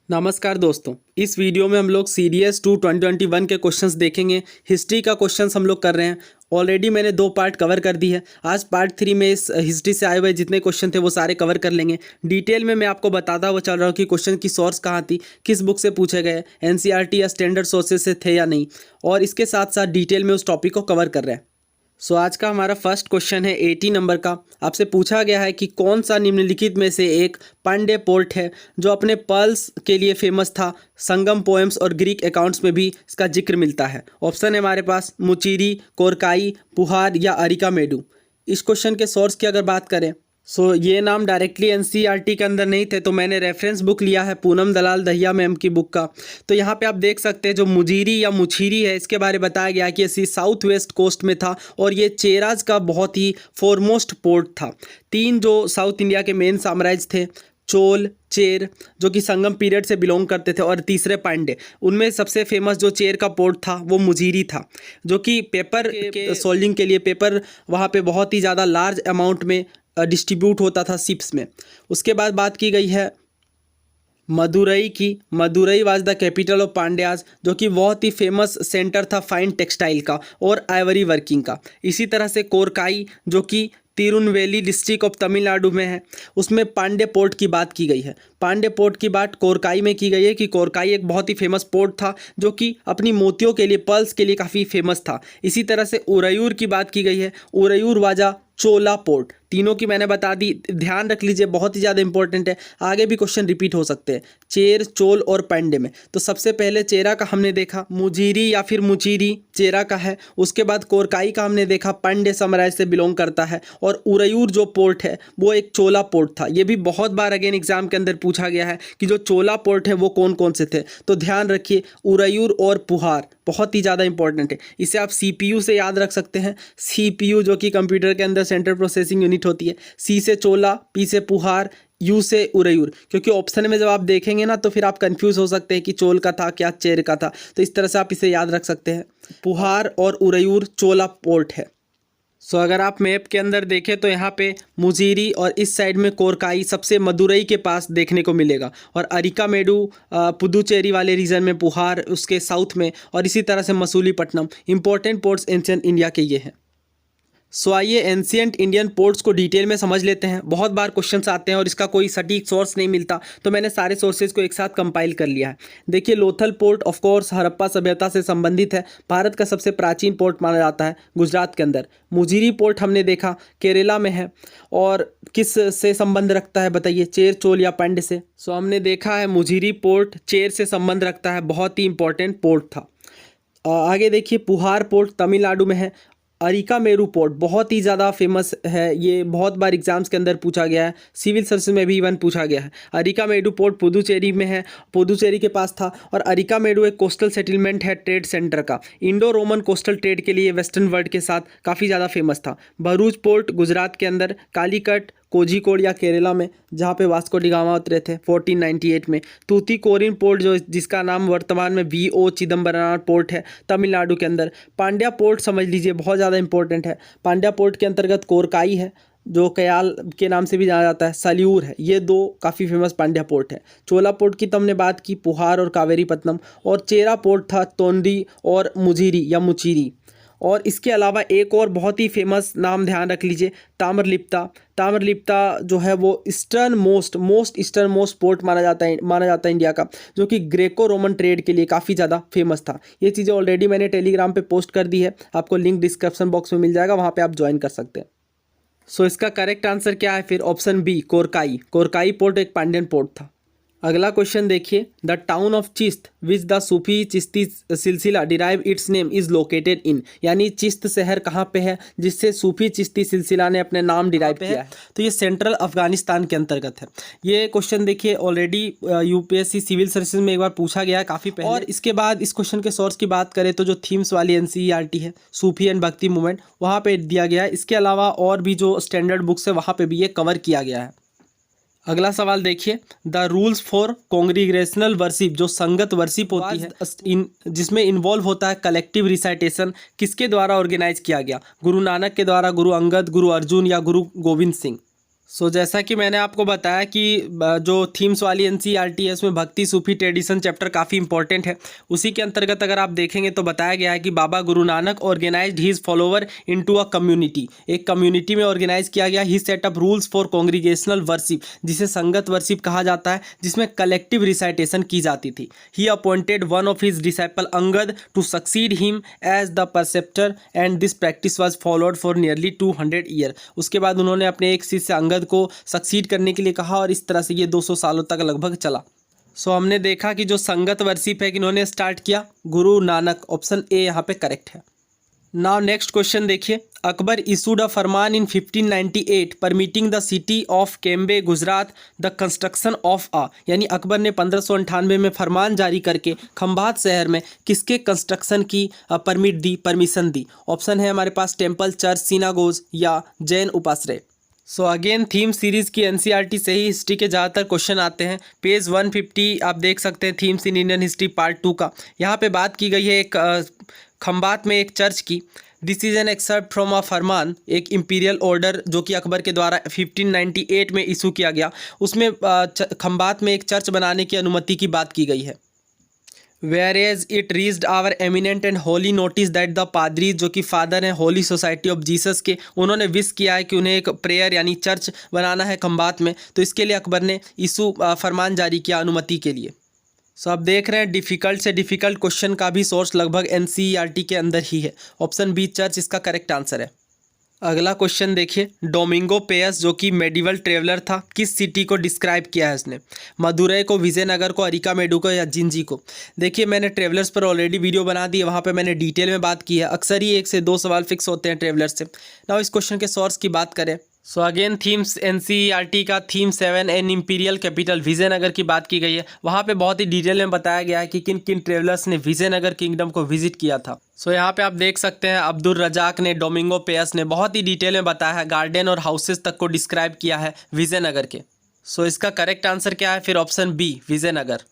नमस्कार दोस्तों, इस वीडियो में हम लोग सीडीएस 2 2021 के क्वेश्चंस देखेंगे। हिस्ट्री का क्वेश्चंस हम लोग कर रहे हैं। ऑलरेडी मैंने 2 पार्ट कवर कर दी है। आज पार्ट 3 में इस हिस्ट्री से आए हुए जितने क्वेश्चन थे वो सारे कवर कर लेंगे। डिटेल में मैं आपको बताता हुआ चल रहा हूँ कि क्वेश्चन की सोर्स कहाँ थी, किस बुक से पूछे गए, एनसीईआरटी या स्टैंडर्ड सोर्सेज से थे या नहीं, और इसके साथ साथ डिटेल में उस टॉपिक को कवर कर रहे हैं। सो आज का हमारा फर्स्ट क्वेश्चन है 80 नंबर का। आपसे पूछा गया है कि कौन सा निम्नलिखित में से एक पांड्य पोर्ट है जो अपने पर्ल्स के लिए फेमस था। संगम पोएम्स और ग्रीक अकाउंट्स में भी इसका जिक्र मिलता है। ऑप्शन है हमारे पास मुचीरी, कोरकाई, पुहार या अरिकामेडु। इस क्वेश्चन के सोर्स की अगर बात करें ये नाम डायरेक्टली एनसीईआरटी के अंदर नहीं थे, तो मैंने रेफरेंस बुक लिया है पूनम दलाल दहिया मैम की बुक का। तो यहाँ पे आप देख सकते हैं जो मुजीरी या मुछीरी है, इसके बारे में बताया गया कि ये साउथ वेस्ट कोस्ट में था और ये चेराज का बहुत ही फोरमोस्ट पोर्ट था। 3 जो साउथ इंडिया के मेन साम्राज्य थे, चोल, चेर जो कि संगम पीरियड से बिलोंग करते थे, और तीसरे पांड्य, उनमें सबसे फेमस जो चेर का पोर्ट था वो मुजीरी था, जो कि पेपर के सोल्डिंग के लिए पेपर वहाँ पे बहुत ही ज़्यादा लार्ज अमाउंट में डिस्ट्रीब्यूट होता था शिप्स में। उसके बाद बात की गई है मदुरई की। Madurai was the capital of Pandyas, जो कि बहुत ही फेमस सेंटर था फाइन टेक्सटाइल का और आइवरी वर्किंग का। इसी तरह से कोरकाई जो कि तिरुनवेली डिस्ट्रिक्ट ऑफ तमिलनाडु में है, उसमें पांड्य पोर्ट की बात की गई है। पांड्य पोर्ट की बात कोरकाई में की गई है कि कोरकाई एक बहुत ही फेमस पोर्ट था जो कि अपनी मोतियों के लिए, पर्ल्स के लिए काफ़ी फेमस था। इसी तरह से उरयूर की बात की गई है। उरयूर वाजा चोला पोर्ट। तीनों की मैंने बता दी, ध्यान रख लीजिए, बहुत ही ज़्यादा इंपॉर्टेंट है। आगे भी क्वेश्चन रिपीट हो सकते हैं चेर, चोल और पांड्य में। तो सबसे पहले चेरा का हमने देखा, मुजीरी या फिर मुचीरी चेरा का है। उसके बाद कोरकाई का हमने देखा, पांड्य साम्राज्य से बिलोंग करता है। और उरयूर जो पोर्ट है वो एक चोला पोर्ट था। ये भी बहुत बार अगेन एग्जाम के अंदर पूछा गया है कि जो चोला पोर्ट है वो कौन कौन से थे। तो ध्यान रखिए, उरयूर और पुहार बहुत ही ज़्यादा इंपॉर्टेंट है। इसे आप सीपीयू से याद रख सकते हैं। सीपीयू जो कि कंप्यूटर के अंदर सेंट्रल प्रोसेसिंग यूनिट होती है। सी से चोला, पी से पुहार, यू से उरयूर। क्योंकि ऑप्शन में जब आप देखेंगे ना तो फिर आप कंफ्यूज हो सकते हैं कि चोल का था क्या चेर का था। तो इस तरह से आप इसे याद रख सकते हैं। पुहार और उरयूर चोला पोर्ट है। अगर आप मैप के अंदर देखें तो यहाँ पे मुजीरी और इस साइड में कोरकाई सबसे मदुरई के पास देखने को मिलेगा, और अरिकामेडु पुदुचेरी वाले रीजन में, पुहार उसके साउथ में, और इसी तरह से Masulipatnam. Important ports ancient India के ये हैं। आइए एंशिएंट इंडियन पोर्ट्स को डिटेल में समझ लेते हैं। बहुत बार क्वेश्चंस आते हैं और इसका कोई सटीक सोर्स नहीं मिलता, तो मैंने सारे सोर्सेज को एक साथ कंपाइल कर लिया है। देखिए, Lothal port of course Harappa सभ्यता से संबंधित है। भारत का सबसे प्राचीन पोर्ट माना जाता है गुजरात के अंदर। मुजीरी पोर्ट हमने देखा केरला में है, और किस से संबंध रखता है बताइए, चेर, चोल या पांड्य से। हमने देखा है मुजीरी पोर्ट चेर से संबंध रखता है, बहुत ही इंपॉर्टेंट पोर्ट था। आगे देखिए, पुहार पोर्ट तमिलनाडु में है। अरिकामेडु पोर्ट बहुत ही ज़्यादा फेमस है, ये बहुत बार एग्जाम्स के अंदर पूछा गया है, सिविल सर्विस में भी इवन पूछा गया है। अरिकामेडु पोर्ट पुदुचेरी में है, पुदुचेरी के पास था। और अरिकामेडु एक कोस्टल सेटलमेंट है ट्रेड सेंटर का। इंडो रोमन कोस्टल ट्रेड के लिए वेस्टर्न वर्ल्ड के साथ काफ़ी ज़्यादा फेमस था। भरूच पोर्ट गुजरात के अंदर, कालीकट, कोझिकोड या केरला में, जहाँ पे वास्को डी गामा उतरे थे 1498 में। तूतीकोरिन पोर्ट जो जिसका नाम वर्तमान में वी.ओ. चिदम्बरनाथ पोर्ट है, तमिलनाडु के अंदर। पांड्या पोर्ट समझ लीजिए, बहुत ज़्यादा इंपॉर्टेंट है। पांड्या पोर्ट के अंतर्गत कोरकाई है जो कयाल के नाम से भी जाना जाता है, सलियूर है। ये 2 काफ़ी फेमस पांड्या पोर्ट है। चोला पोर्ट की तो हमने बात की, पुहार और कावेरीपत्तनम। और चेरा पोर्ट था तोंडी और मुजीरी या मुचीरी। और इसके अलावा एक और बहुत ही फेमस नाम ध्यान रख लीजिए, ताम्रलिप्ता। ताम्रलिप्ता जो है वो मोस्ट ईस्टर्न मोस्ट पोर्ट माना जाता है इंडिया का, जो कि ग्रेको रोमन ट्रेड के लिए काफ़ी ज़्यादा फेमस था। ये चीज़ें ऑलरेडी मैंने टेलीग्राम पे पोस्ट कर दी है, आपको लिंक डिस्क्रिप्शन बॉक्स में मिल जाएगा, वहाँ पे आप ज्वाइन कर सकते हैं। इसका करेक्ट आंसर क्या है फिर? Option B, Korkai. Korkai port एक पांड्यन पोर्ट था। अगला क्वेश्चन देखिए, the town of Chisht which the Sufi Chishti silsila derive its name is located in. यानी चिस्त शहर कहाँ पे है जिससे सूफी चिश्ती सिलसिला ने अपने नाम डिराइव किया है? तो ये सेंट्रल अफगानिस्तान के अंतर्गत है। ये क्वेश्चन देखिए ऑलरेडी यूपीएससी सिविल सर्विसेज में एक बार पूछा गया है काफ़ी पहले। और इसके बाद इस क्वेश्चन के सोर्स की बात करें तो जो थीम्स वाली एनसीईआरटी है, सूफी एंड भक्ति मूवमेंट, वहाँ पे दिया गया है। इसके अलावा और भी जो स्टैंडर्ड बुक्स है वहाँ पे भी ये कवर किया गया है। अगला सवाल देखिए, the rules for congregational worship, जो संगत वर्शिप होती है जिसमें इन्वॉल्व होता है कलेक्टिव रिसाइटेशन, किसके द्वारा ऑर्गेनाइज किया गया? गुरु नानक के द्वारा, गुरु अंगद, गुरु अर्जुन या गुरु गोविंद सिंह? जैसा कि मैंने आपको बताया कि जो थीम्स वाली एनसीईआरटी है उसमें भक्ति सूफी ट्रेडिशन चैप्टर काफ़ी इंपॉर्टेंट है। उसी के अंतर्गत अगर आप देखेंगे तो बताया गया है कि Baba Guru Nanak organised his follower into a community. एक कम्युनिटी में ऑर्गेनाइज किया गया। He set up rules for congregational worship, जिसे संगत वर्शिप कहा जाता है, जिसमें कलेक्टिव रिसाइटेशन की जाती थी। He appointed one of his disciple Angad to succeed him as the preceptor and this practice was followed for nearly 200 year. उसके बाद उन्होंने अपने एक शिष्य अंगद को सक्सीड करने के लिए कहा और इस तरह से ये 200 सालों तक लगभग चला। हमने देखा कि जो संगत वर्शिप है कि इन्होंने स्टार्ट किया गुरु नानक। ऑप्शन ए यहाँ पे करेक्ट है। नाउ नेक्स्ट क्वेश्चन देखिए। Akbar issued a farman in 1598 permitting the city of Cambay Gujarat the construction of a, यानी अकबर ने 1598 में फरमान जारी करके खंभात शहर में किसके कंस्ट्रक्शन की परमिट दी, परमिशन दी। ऑप्शन है हमारे पास टेम्पल, चर्च, सिनागोज या जैन उपाश्रय। अगेन थीम सीरीज़ की एनसीईआरटी से ही हिस्ट्री के ज़्यादातर क्वेश्चन आते हैं। पेज 150 आप देख सकते हैं themes in Indian history part 2 का। यहाँ पे बात की गई है एक खंबात में एक चर्च की। This is an excerpt from a farman, एक इम्पीरियल ऑर्डर जो कि अकबर के द्वारा 1598 में इशू किया गया। उसमें खंबात में एक चर्च बनाने की अनुमति की बात की गई है। Whereas it reached our eminent and holy notice that the पादरी जो कि फादर हैं होली सोसाइटी ऑफ जीसस के, उन्होंने विश किया है कि उन्हें एक प्रेयर यानी चर्च बनाना है खंबात में। तो इसके लिए अकबर ने इशू फरमान जारी किया अनुमति के लिए। आप देख रहे हैं डिफ़िकल्ट से डिफ़िकल्ट क्वेश्चन का भी सोर्स लगभग एनसीईआरटी के अंदर ही है। ऑप्शन बी चर्च इसका करेक्ट आंसर है। अगला क्वेश्चन देखिए। डोमिंगो पेयस जो कि मेडिवल ट्रेवलर था, किस सिटी को डिस्क्राइब किया है इसने? मदुरई को, विजयनगर को, अरिका मेडू को या जिंजी को? देखिए मैंने ट्रेवलर्स पर ऑलरेडी वीडियो बना दी है, वहाँ पे मैंने डिटेल में बात की है। अक्सर ही 1 से 2 सवाल फिक्स होते हैं ट्रेवलर्स से। नाउ इस क्वेश्चन के सोर्स की बात करें। अगेन थीम्स एनसीईआरटी का theme 7 an imperial capital Vijayanagar की बात की गई है। वहाँ पे बहुत ही डिटेल में बताया गया है कि किन किन ट्रेवलर्स ने विजयनगर किंगडम को विजिट किया था। यहाँ पे आप देख सकते हैं अब्दुल रजाक ने, डोमिंगो पेयस ने बहुत ही डिटेल में बताया है, गार्डन और हाउसेस तक को डिस्क्राइब किया है विजयनगर के। इसका करेक्ट आंसर क्या है फिर? Option B Vijayanagar.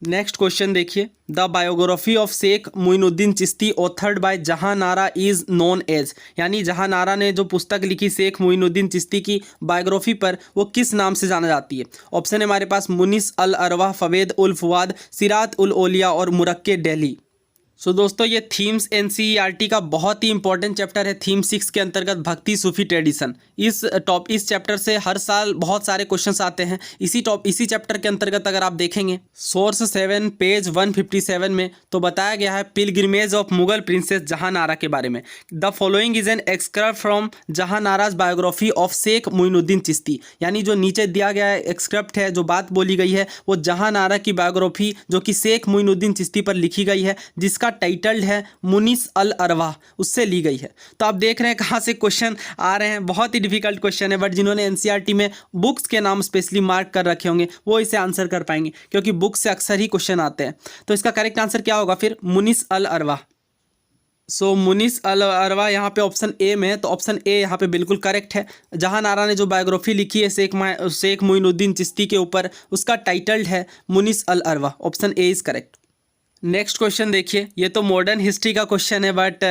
Next question देखिए। The biography of Sheikh Moinuddin Chishti authored by Jahanara is known as, यानी जहानारा ने जो पुस्तक लिखी शेख मोइनुद्दीन चिश्ती की बायोग्राफी पर, वो किस नाम से जाना जाती है? ऑप्शन है हमारे पास मुनिस अल अरवा, फवेद उल फुआद, सिरात उल ओलिया और मुरक्के दिल्ली। दोस्तों ये थीम्स एनसीईआरटी का बहुत ही इंपॉर्टेंट चैप्टर है। थीम 6 के अंतर्गत भक्ति सूफी ट्रेडिशन। इस चैप्टर से हर साल बहुत सारे क्वेश्चंस आते हैं। इसी चैप्टर के अंतर्गत अगर आप देखेंगे सोर्स 7 पेज 157 में तो बताया गया है pilgrimage of Mughal princess Jahanara के बारे में। The following is an excerpt from Jahanara's biography of Sheikh Moinuddin Chishti, यानी जो नीचे दिया गया है एक्सक्रप्ट है, जो बात बोली गई है वो जहानारा की बायोग्राफी जो कि शेख मोइनुद्दीन चिश्ती पर लिखी गई है, जिसका टाइटल्ड है मुनिस अल अरवा, उससे ली गई है। तो आप देख रहे हैं कहाँ से क्वेश्चन आ रहे हैं। बहुत ही डिफिकल्ट क्वेश्चन है, बट जिन्होंने एनसीईआरटी में बुक्स के नाम स्पेशली मार्क कर रखे होंगे वो इसे आंसर कर पाएंगे, क्योंकि बुक से अक्सर ही क्वेश्चन आते हैं। तो इसका करेक्ट आंसर क्या होगा फिर? मुनिस अल अरवा। मुनिस अल अरवा यहाँ पे ऑप्शन ए में है, तो ऑप्शन ए यहाँ पे बिल्कुल करेक्ट है। जहानारा ने जो बायोग्राफी लिखी है शेख मोइनुद्दीन चिश्ती के ऊपर, उसका टाइटल्ड है Munis al Arwah. Option A is correct. Next question देखिए। ये तो मॉडर्न हिस्ट्री का क्वेश्चन है, बट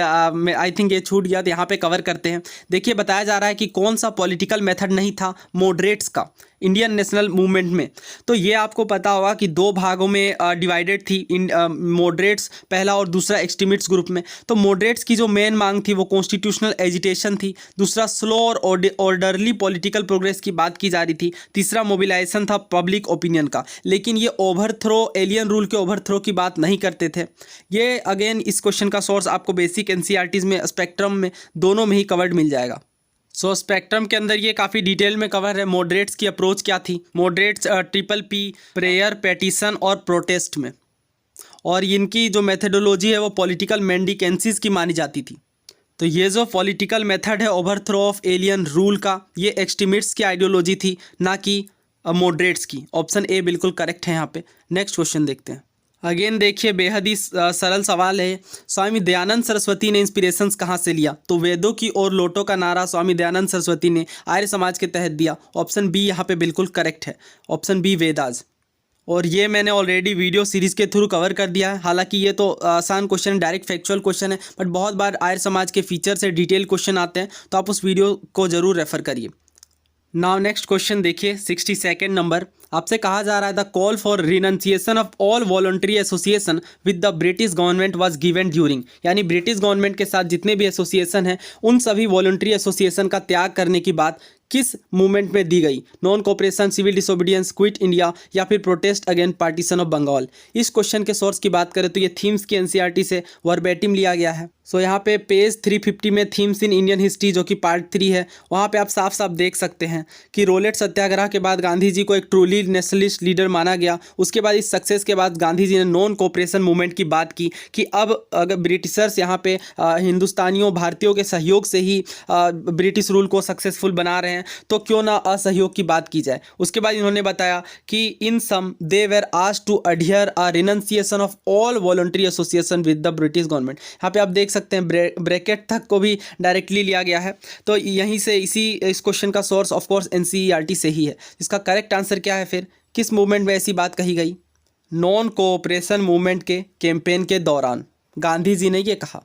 आई थिंक ये छूट गया, तो यहाँ पे कवर करते हैं। देखिए बताया जा रहा है कि कौन सा पॉलिटिकल मेथड नहीं था मॉडरेट्स का इंडियन नेशनल मूवमेंट में। तो ये आपको पता होगा कि 2 भागों में डिवाइडेड थी मॉडरेट्स पहला और दूसरा एक्सट्रीमिस्ट ग्रुप में। तो मॉडरेट्स की जो मेन मांग थी वो कॉन्स्टिट्यूशनल एजिटेशन थी, दूसरा स्लो और ऑर्डरली पॉलिटिकल प्रोग्रेस की बात की जा रही थी, तीसरा मोबिलाइजेशन था पब्लिक ओपिनियन का। लेकिन ये ओवरथ्रो, एलियन रूल के ओवरथ्रो की बात नहीं करते थे। ये अगेन इस क्वेश्चन का सोर्स आपको बेसिक एनसीईआरटीज़ में, स्पेक्ट्रम में, दोनों में ही कवर्ड मिल जाएगा। स्पेक्ट्रम के अंदर ये काफ़ी डिटेल में कवर है। मॉडरेट्स की अप्रोच क्या थी? Moderates triple P, prayer, petition और प्रोटेस्ट में, और इनकी जो मेथडोलॉजी है वो पॉलिटिकल मेंडिकेंसीज की मानी जाती थी। तो ये जो पॉलिटिकल मेथड है ओवरथ्रो ऑफ एलियन रूल का, ये एक्सट्रीमिस्ट्स की आइडियोलॉजी थी, ना कि मॉडरेट्स की। ऑप्शन ए बिल्कुल करेक्ट है यहाँ पे। नेक्स्ट क्वेश्चन देखते हैं। अगेन देखिए बेहद ही सरल सवाल है। स्वामी दयानंद सरस्वती ने इंस्पिरेशंस कहाँ से लिया? तो वेदों की ओर लौटो का नारा स्वामी दयानंद सरस्वती ने आर्य समाज के तहत दिया। ऑप्शन बी यहाँ पे बिल्कुल करेक्ट है। Option B Vedas. और ये मैंने ऑलरेडी वीडियो सीरीज़ के थ्रू कवर कर दिया है। हालांकि ये तो आसान क्वेश्चन है, डायरेक्ट फैक्चुअल क्वेश्चन है, बट बहुत बार आर्य समाज के फीचर से डिटेल क्वेश्चन आते हैं, तो आप उस वीडियो को ज़रूर रेफ़र करिए। नाउ नेक्स्ट क्वेश्चन देखिए 62nd नंबर। आपसे कहा जा रहा है the call for renunciation of all voluntary association with the British government was given during, यानी ब्रिटिश गवर्नमेंट के साथ जितने भी एसोसिएशन हैं उन सभी वॉलंटरी एसोसिएशन का त्याग करने की बात किस मूवमेंट में दी गई? Non cooperation, civil disobedience, quit India या फिर protest against partition of Bengal. इस क्वेश्चन के सोर्स की बात करें तो ये थीम्स की एनसीईआरटी से वर्बेटिम लिया गया है। सो यहाँ पे पेज 350 में थीम्स इन इंडियन हिस्ट्री जो कि पार्ट 3 है, वहाँ पे आप साफ साफ देख सकते हैं कि रोलेट सत्याग्रह के बाद गांधी जी को एक ट्रूली नेशनलिस्ट लीडर माना गया। उसके बाद इस सक्सेस के बाद गांधी जी ने नॉन कोऑपरेशन मूवमेंट की बात की कि अब अगर ब्रिटिशर्स यहाँ पे हिंदुस्तानियों भारतीयों के सहयोग से ही ब्रिटिश रूल को सक्सेसफुल बना रहे हैं, तो क्यों ना असहयोग की बात की जाए। उसके बाद इन्होंने बताया कि in sum they were asked to adhere a renunciation of all voluntary association with the British government. यहाँ पे आप देख सकते हैं ब्रैकेट तक को भी डायरेक्टली लिया गया है, तो यहीं से इस क्वेश्चन का सोर्स ऑफ कोर्स एनसीईआरटी से ही है। इसका करेक्ट आंसर क्या है फिर? किस मूवमेंट में ऐसी बात कही गई? नॉन कोऑपरेशन मूवमेंट के कैंपेन के दौरान गांधी जी ने ये कहा।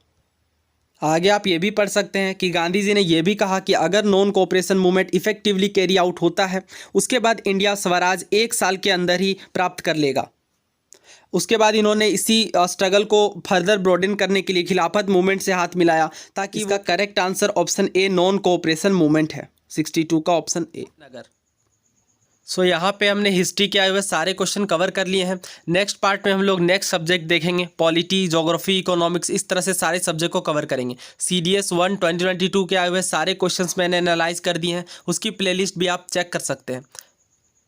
आगे आप ये भी पढ़ सकते हैं कि गांधी जी ने यह भी कहा कि अगर non cooperation movement effectively carry out होता है उसके बाद इंडिया स्वराज 1 साल के अंदर ही प्राप्त कर लेगा। उसके बाद इन्होंने इसी स्ट्रगल को फर्दर ब्रॉडन करने के लिए खिलाफत मूवमेंट से हाथ मिलाया, ताकि इसका correct answer option a non cooperation movement है। 62 का ऑप्शन ए नगर। सो यहाँ पे हमने हिस्ट्री के आए हुए सारे क्वेश्चन कवर कर लिए हैं। नेक्स्ट पार्ट में हम लोग नेक्स्ट सब्जेक्ट देखेंगे, पॉलिटी, ज्योग्राफी, इकोनॉमिक्स, इस तरह से सारे सब्जेक्ट को कवर करेंगे। CDS 1 2022 के आए हुए सारे क्वेश्चंस मैंने एनालाइज कर दिए हैं, उसकी प्लेलिस्ट भी आप चेक कर सकते हैं।